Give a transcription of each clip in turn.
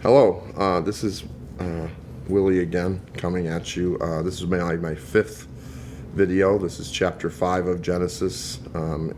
Hello, this is Willie again coming at you. This is my fifth video. This is chapter 5 of Genesis.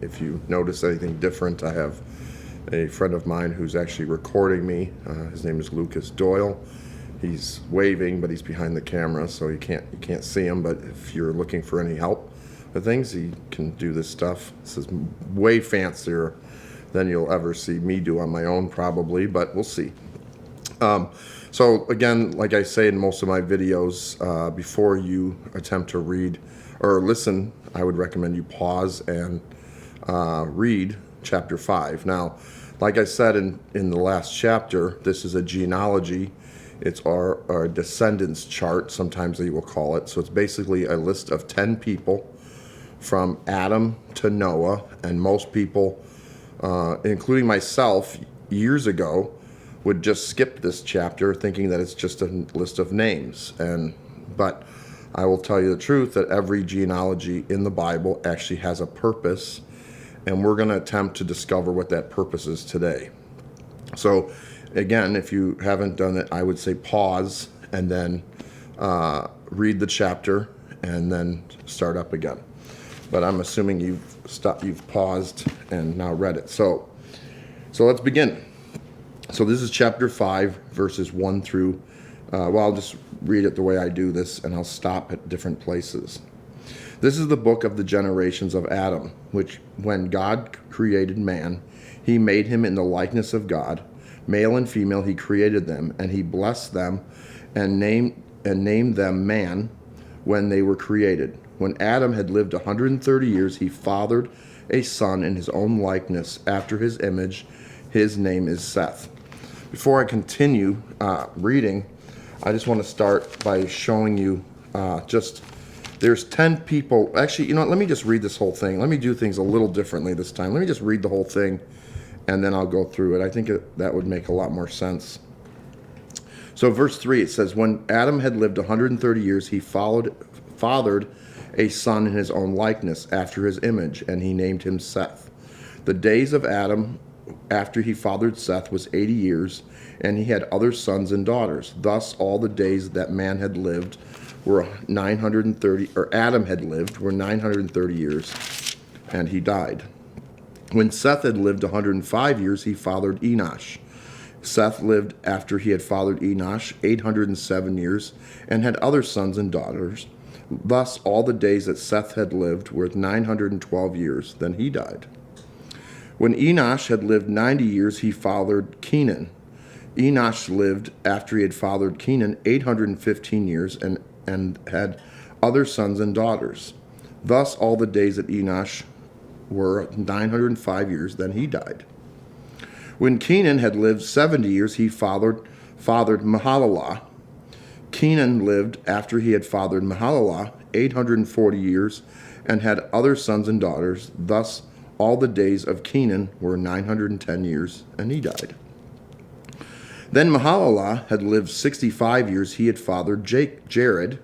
If you notice anything different, I have a friend of mine who's actually recording me. His name is Lucas Doyle. He's waving, but he's behind the camera, so you can't see him. But if you're looking for any help with things, he can do this stuff. This is way fancier than you'll ever see me do on my own, probably, but we'll see. So again, like I say in most of my videos, before you attempt to read or listen, I would recommend you pause and read chapter 5. Now, like I said in the last chapter, this is a genealogy. It's our descendants chart, sometimes they will call it. So it's basically a list of 10 people from Adam to Noah, and most people, including myself, years ago, would just skip this chapter thinking that it's just a list of names. But I will tell you the truth that every genealogy in the Bible actually has a purpose, and we're going to attempt to discover what that purpose is today. So again, if you haven't done it, I would say pause and then read the chapter and then start up again. But I'm assuming you've paused and now read it. So let's begin. So this is chapter 5, verses 1 through, I'll just read it the way I do this, and I'll stop at different places. This is the book of the generations of Adam, which when God created man, he made him in the likeness of God. Male and female he created them, and he blessed them and named them man when they were created. When Adam had lived 130 years, he fathered a son in his own likeness, after his image. His name is Seth. Before I continue reading, I just want to start by showing you there's 10 people. Actually, you know what? Let me just read this whole thing. Let me do things a little differently this time. Let me just read the whole thing, and then I'll go through it. I think that would make a lot more sense. So verse 3, it says, when Adam had lived 130 years, he fathered a son in his own likeness, after his image, and he named him Seth. The days of Adam after he fathered Seth was 80 years, and he had other sons and daughters. Thus all the days that man had lived were 930, or Adam had lived, were 930 years, and he died. When Seth had lived 105 years, he fathered Enosh. Seth lived after he had fathered Enosh 807 years, and had other sons and daughters. Thus all the days that Seth had lived were 912 years, then he died. When Enosh had lived 90 years, he fathered Kenan. Enosh lived after he had fathered Kenan 815 years, and had other sons and daughters. Thus all the days that Enosh were 905 years, then he died. When Kenan had lived 70 years, he fathered Mahalalel. Kenan lived after he had fathered Mahalalel 840 years, and had other sons and daughters. Thus all the days of Kenan were 910 years, and he died. Then Mahalalel had lived 65 years. He had fathered Jared.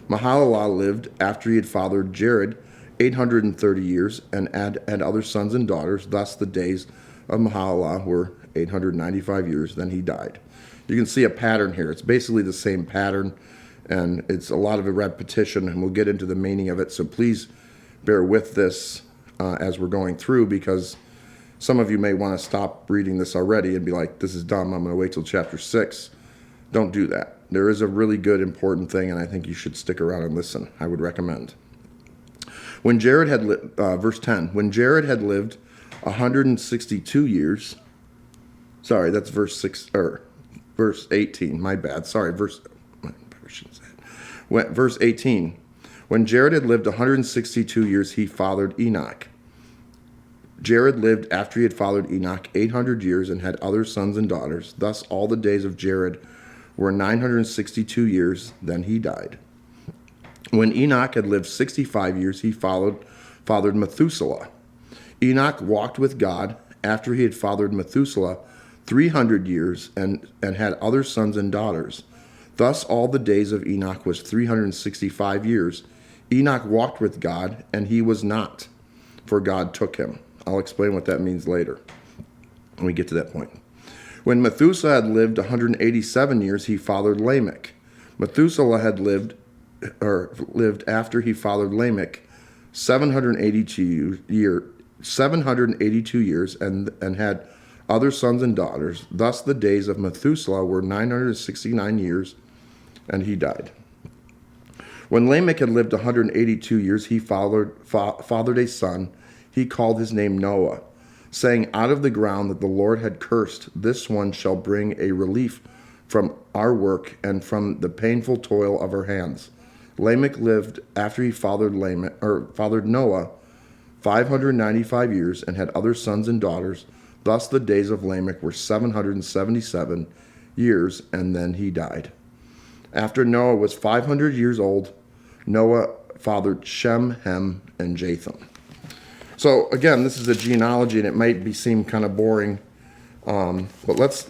Mahalalel lived after he had fathered Jared 830 years, and had other sons and daughters. Thus the days of Mahalalel were 895 years, then he died. You can see a pattern here. It's basically the same pattern, and it's a lot of a repetition, and we'll get into the meaning of it. So please bear with this as we're going through, because some of you may want to stop reading this already and be like, this is dumb, I'm going to wait till chapter 6. Don't do that. There is a really good, important thing, and I think you should stick around and listen. I would recommend. When Jared had verse 10, when Jared had lived 162 years, sorry, that's verse 18, my bad. Sorry, verse 18. When Jared had lived 162 years, he fathered Enoch. Jared lived after he had fathered Enoch 800 years, and had other sons and daughters. Thus all the days of Jared were 962 years, then he died. When Enoch had lived 65 years, he fathered Methuselah. Enoch walked with God after he had fathered Methuselah 300 years, and had other sons and daughters. Thus all the days of Enoch was 365 years. Enoch walked with God, and he was not, for God took him. I'll explain what that means later when we get to that point. When Methuselah had lived 187 years, he fathered Lamech. Methuselah had lived after he fathered Lamech 782 years and had other sons and daughters. Thus the days of Methuselah were 969 years, and he died. When Lamech had lived 182 years, he fathered a son. He called his name Noah, saying, out of the ground that the Lord had cursed, this one shall bring a relief from our work and from the painful toil of our hands. Lamech lived after he fathered Noah 595 years and had other sons and daughters. Thus the days of Lamech were 777 years, and then he died. After Noah was 500 years old, Noah fathered Shem, Ham, and Japheth. So again, this is a genealogy, and it might seem kind of boring, but let's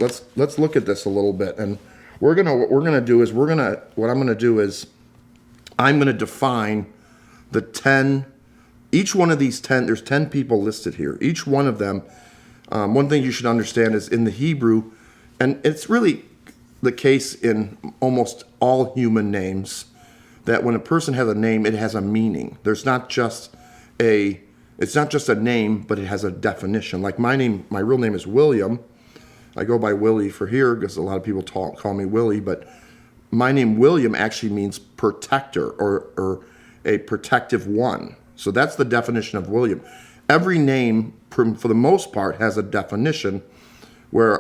look at this a little bit. And what I'm gonna do is I'm gonna define the 10. Each one of these 10. There's 10 people listed here. Each one of them. One thing you should understand is in the Hebrew, and it's really the case in almost all human names, that when a person has a name, it has a meaning. It's not just a name, but it has a definition. Like my real name is William. I go by Willie for here because a lot of people call me Willie, but my name William actually means protector or a protective one. So that's the definition of William. Every name, for the most part, has a definition, where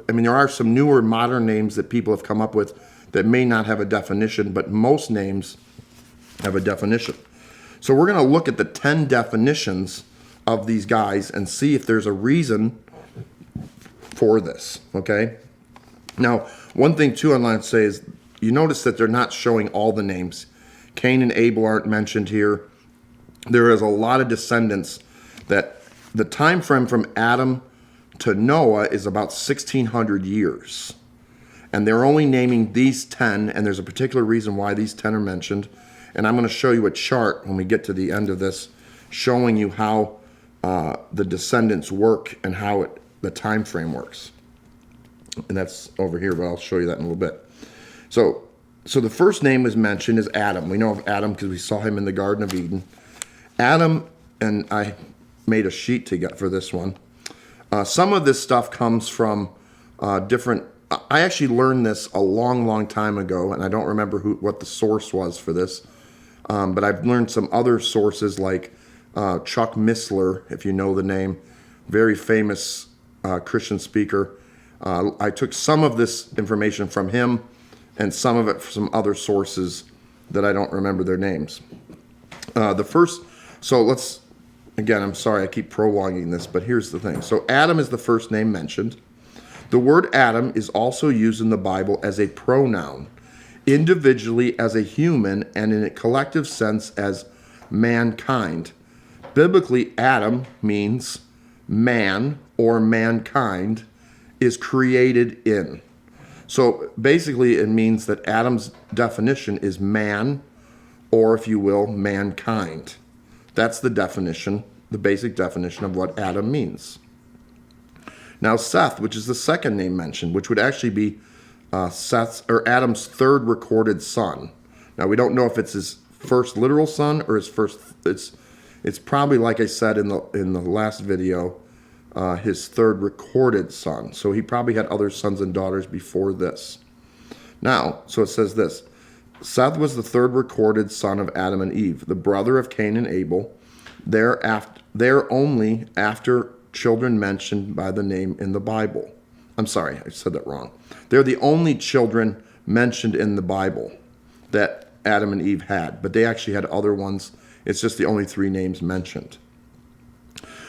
there are some newer modern names that people have come up with that may not have a definition, but most names have a definition. So we're going to look at the 10 definitions of these guys and see if there's a reason for this, okay? Now, one thing too I'd like to say is, you notice that they're not showing all the names. Cain and Abel aren't mentioned here. There is a lot of descendants that the time frame from Adam to Noah is about 1,600 years. And they're only naming these 10, and there's a particular reason why these 10 are mentioned. And I'm going to show you a chart when we get to the end of this, showing you how the descendants work and how the time frame works. And that's over here, but I'll show you that in a little bit. So the first name was mentioned is Adam. We know of Adam because we saw him in the Garden of Eden. Adam, and I made a sheet for this one. Some of this stuff comes from different. I actually learned this a long time ago, and I don't remember what the source was for this. But I've learned some other sources like Chuck Missler, if you know the name, very famous Christian speaker. I took some of this information from him and some of it from other sources that I don't remember their names. I'm sorry I keep prolonging this, but here's the thing. So Adam is the first name mentioned. The word Adam is also used in the Bible as a pronoun, individually as a human and in a collective sense as mankind. Biblically, Adam means man or mankind is created in. So basically it means that Adam's definition is man, or if you will, mankind. That's the definition, the basic definition of what Adam means. Now Seth, which is the second name mentioned, which would actually be Adam's third recorded son. Now we don't know if it's his first literal son or his first. It's probably, like I said in the last video, his third recorded son. So he probably had other sons and daughters before this. Now, so it says this. Seth was the third recorded son of Adam and Eve, the brother of Cain and Abel. They're only after children mentioned by the name in the Bible. I'm sorry, I said that wrong. They're the only children mentioned in the Bible that Adam and Eve had, but they actually had other ones. It's just the only 3 names mentioned.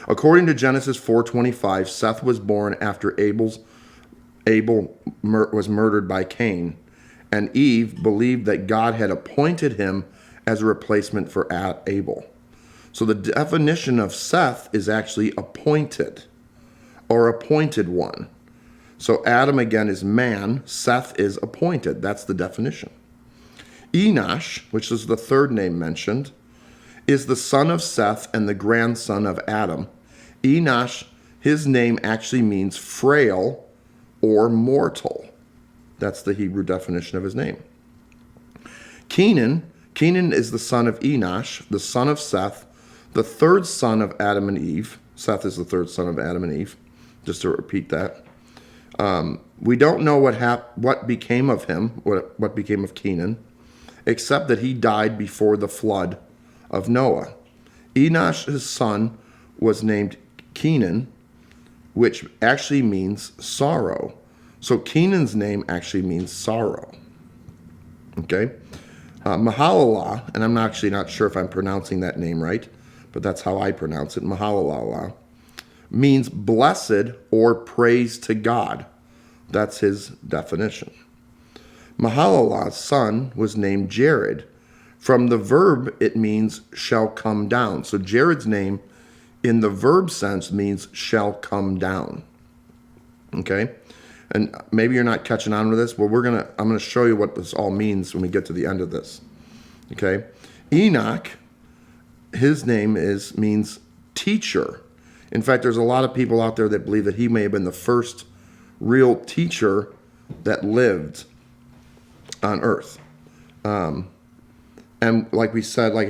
According to Genesis 4:25, Seth was born after Abel was murdered by Cain, and Eve believed that God had appointed him as a replacement for Abel. So the definition of Seth is actually appointed, or appointed one. So Adam again is man, Seth is appointed. That's the definition. Enosh, which is the third name mentioned, is the son of Seth and the grandson of Adam. Enosh, his name actually means frail or mortal. That's the Hebrew definition of his name. Kenan is the son of Enosh, the son of Seth, the third son of Adam and Eve. Seth is the third son of Adam and Eve, just to repeat that. We don't know what became of him, what became of Kenan, except that he died before the flood of Noah. Enosh, his son, was named Kenan, which actually means sorrow. So Kenan's name actually means sorrow. Okay? Mahalalel, and I'm actually not sure if I'm pronouncing that name right, but that's how I pronounce it, Mahalalel, means blessed or praise to God. That's his definition. Mahalalel's son was named Jared. From the verb, it means shall come down. So Jared's name in the verb sense means shall come down. Okay? And maybe you're not catching on with this, but I'm gonna show you what this all means when we get to the end of this. Okay? Enoch, his name means teacher. In fact, there's a lot of people out there that believe that he may have been the first real teacher that lived on earth. And like I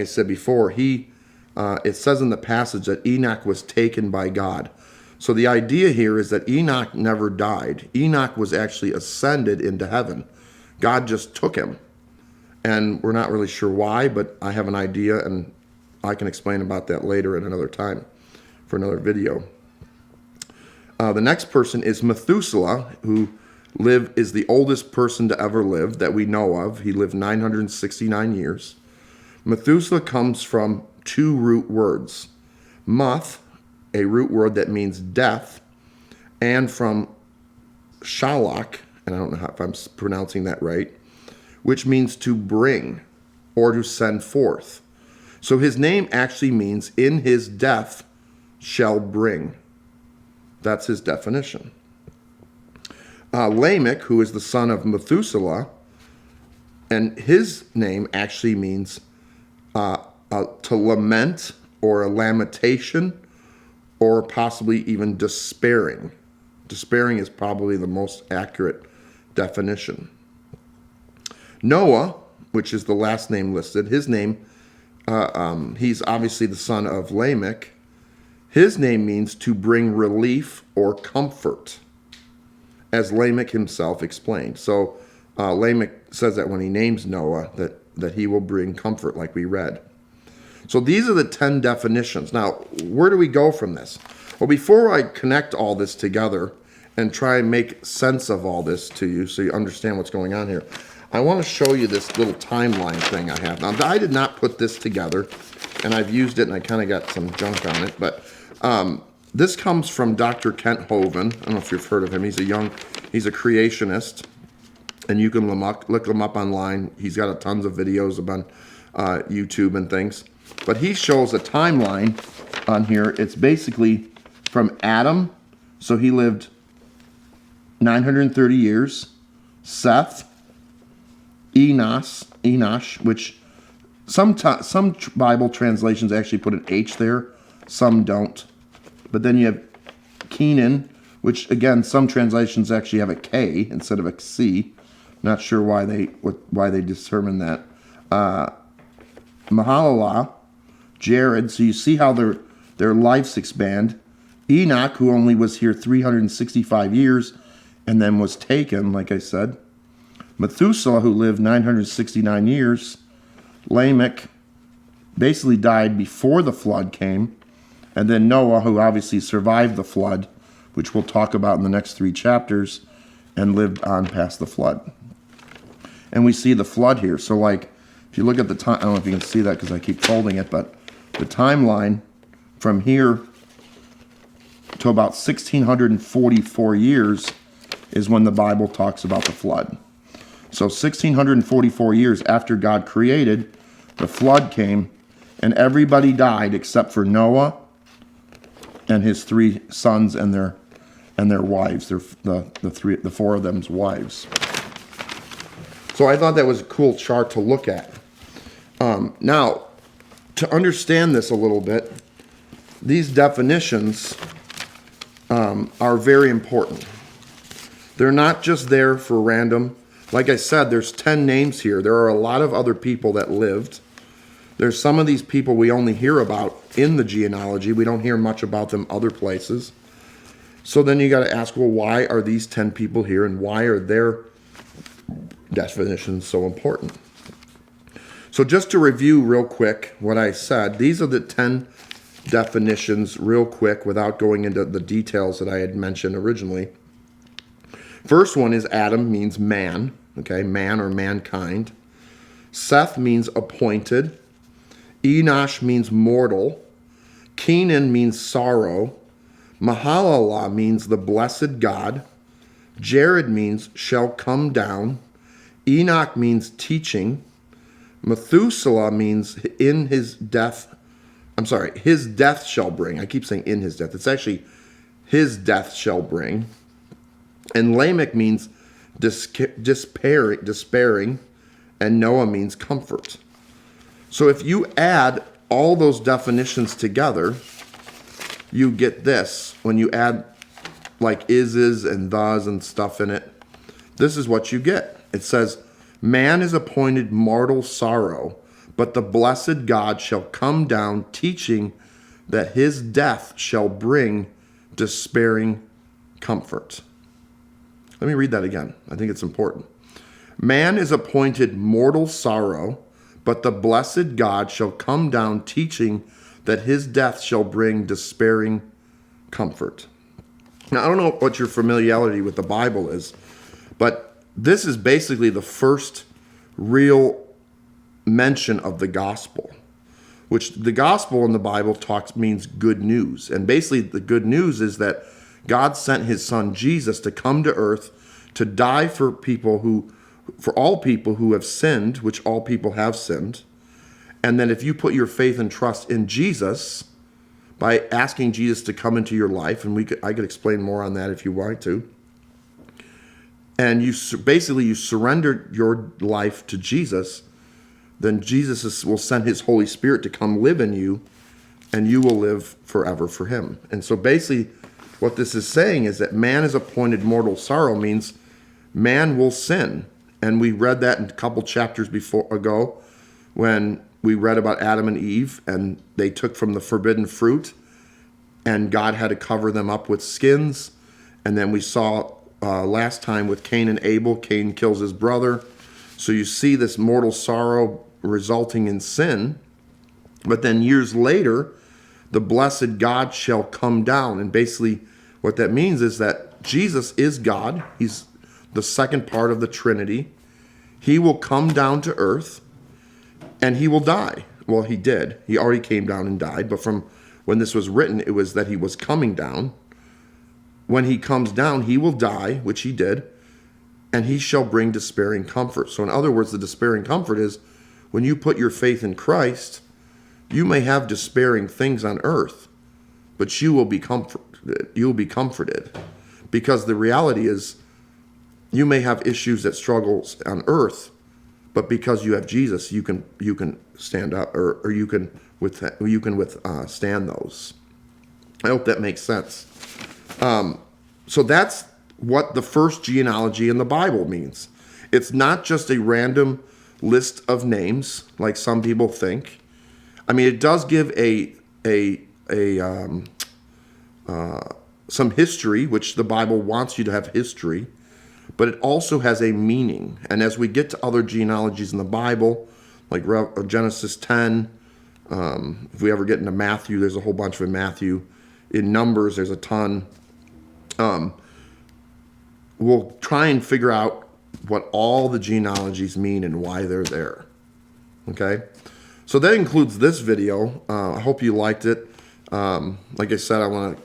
said before, it says in the passage that Enoch was taken by God. So the idea here is that Enoch never died. Enoch was actually ascended into heaven. God just took him. And we're not really sure why, but I have an idea, and I can explain about that later at another time for another video. The next person is Methuselah, who is the oldest person to ever live that we know of. He lived 969 years. Methuselah comes from two root words. Muth, a root word that means death, and from shalach, and I don't know if I'm pronouncing that right, which means to bring or to send forth. So his name actually means in his death shall bring. That's his definition. Lamech, who is the son of Methuselah, and his name actually means to lament or a lamentation or possibly even despairing. Despairing is probably the most accurate definition. Noah, which is the last name listed, his name, he's obviously the son of Lamech. His name means to bring relief or comfort, as Lamech himself explained. So Lamech says that when he names Noah, that he will bring comfort, like we read. So these are the 10 definitions. Now, where do we go from this? Well, before I connect all this together and try and make sense of all this to you so you understand what's going on here, I want to show you this little timeline thing I have. Now, I did not put this together, and I've used it, and I kind of got some junk on it, but this comes from Dr. Kent Hovind. I don't know if you've heard of him. He's a creationist, and you can look him up online. He's got tons of videos about YouTube and things. But he shows a timeline on here. It's basically from Adam, so he lived 930 years. Seth, Enosh, which some Bible translations actually put an H there, some don't. But then you have Kenan, which again some translations actually have a K instead of a C. Not sure why they determined that. Mahalalel, Jared. So you see how their lives expand. Enoch, who only was here 365 years, and then was taken, like I said. Methuselah, who lived 969 years. Lamech basically died before the flood came. And then Noah, who obviously survived the flood, which we'll talk about in the next 3 chapters, and lived on past the flood. And we see the flood here. So like, if you look at the time, I don't know if you can see that because I keep folding it, but the timeline from here to about 1644 years is when the Bible talks about the flood. So 1644 years after God created, the flood came, and everybody died except for Noah and his 3 sons and their wives, the 4 of them's wives. So I thought that was a cool chart to look at. Now, to understand this a little bit, these definitions are very important. They're not just there for random. Like I said, there's 10 names here. There are a lot of other people that lived. There's some of these people we only hear about in the genealogy. We don't hear much about them other places. So then you got to ask, well, why are these 10 people here and why are their definitions so important? So just to review real quick what I said, these are the 10 definitions real quick without going into the details that I had mentioned originally. First one is Adam means man, okay, man or mankind. Seth means appointed. Enosh means mortal. Kenan means sorrow. Mahalalel means the blessed God. Jared means shall come down. Enoch means teaching. Methuselah means in his death. His death shall bring. I keep saying in his death. It's actually his death shall bring. And Lamech means despairing. And Noah means comfort. So if you add all those definitions together, you get this. When you add like is and thes and stuff in it, this is what you get. It says, man is appointed mortal sorrow, but the blessed God shall come down, teaching that his death shall bring despairing comfort. Let me read that again. I think it's important. Man is appointed mortal sorrow, but the blessed God shall come down, teaching that his death shall bring despairing comfort. Now, I don't know what your familiarity with the Bible is, but this is basically the first real mention of the gospel, which the gospel in the Bible means good news. And basically the good news is that God sent his son Jesus to come to earth to die for all people who have sinned, which all people have sinned. And then if you put your faith and trust in Jesus by asking Jesus to come into your life, and I could explain more on that if you want to, and you surrender your life to Jesus, then Jesus will send his Holy Spirit to come live in you, and you will live forever for him. And so basically what this is saying is that man is appointed mortal sorrow means man will sin. And we read that in a couple chapters ago when we read about Adam and Eve, and they took from the forbidden fruit, and God had to cover them up with skins. And then we saw last time with Cain and Abel, Cain kills his brother. So you see this mortal sorrow resulting in sin. But then years later, the blessed God shall come down. And basically what that means is that Jesus is God. He's the second part of the Trinity. He will come down to earth and he will die. Well, he did. He already came down and died. But from when this was written, it was that he was coming down. When he comes down, he will die, which he did, and he shall bring despairing comfort. So in other words, the despairing comfort is when you put your faith in Christ, you may have despairing things on earth, but you will be comforted. You will be comforted, because the reality is you may have issues that struggles on earth, but because you have Jesus, you can stand up, or you can withstand those. I hope that makes sense. So that's what the first genealogy in the Bible means. It's not just a random list of names like some people think. I mean, it does give some history, which the Bible wants you to have history, but it also has a meaning. And as we get to other genealogies in the Bible, like Genesis 10, if we ever get into Matthew, there's a whole bunch in Matthew. In Numbers, there's a ton. We'll try and figure out what all the genealogies mean and why they're there. Okay? So that includes this video. I hope you liked it. Like I said, I want to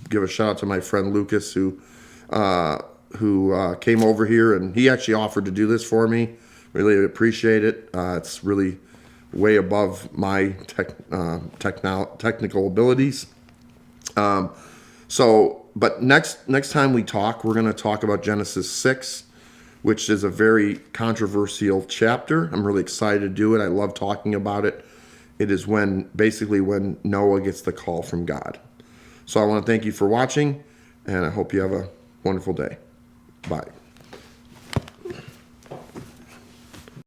give a shout out to my friend Lucas who came over here, and he actually offered to do this for me. Really appreciate it. It's really way above my technical abilities. But next time we talk, we're going to talk about Genesis 6, which is a very controversial chapter. I'm really excited to do it. I love talking about it. It is basically when Noah gets the call from God. So I want to thank you for watching, and I hope you have a wonderful day. Bye.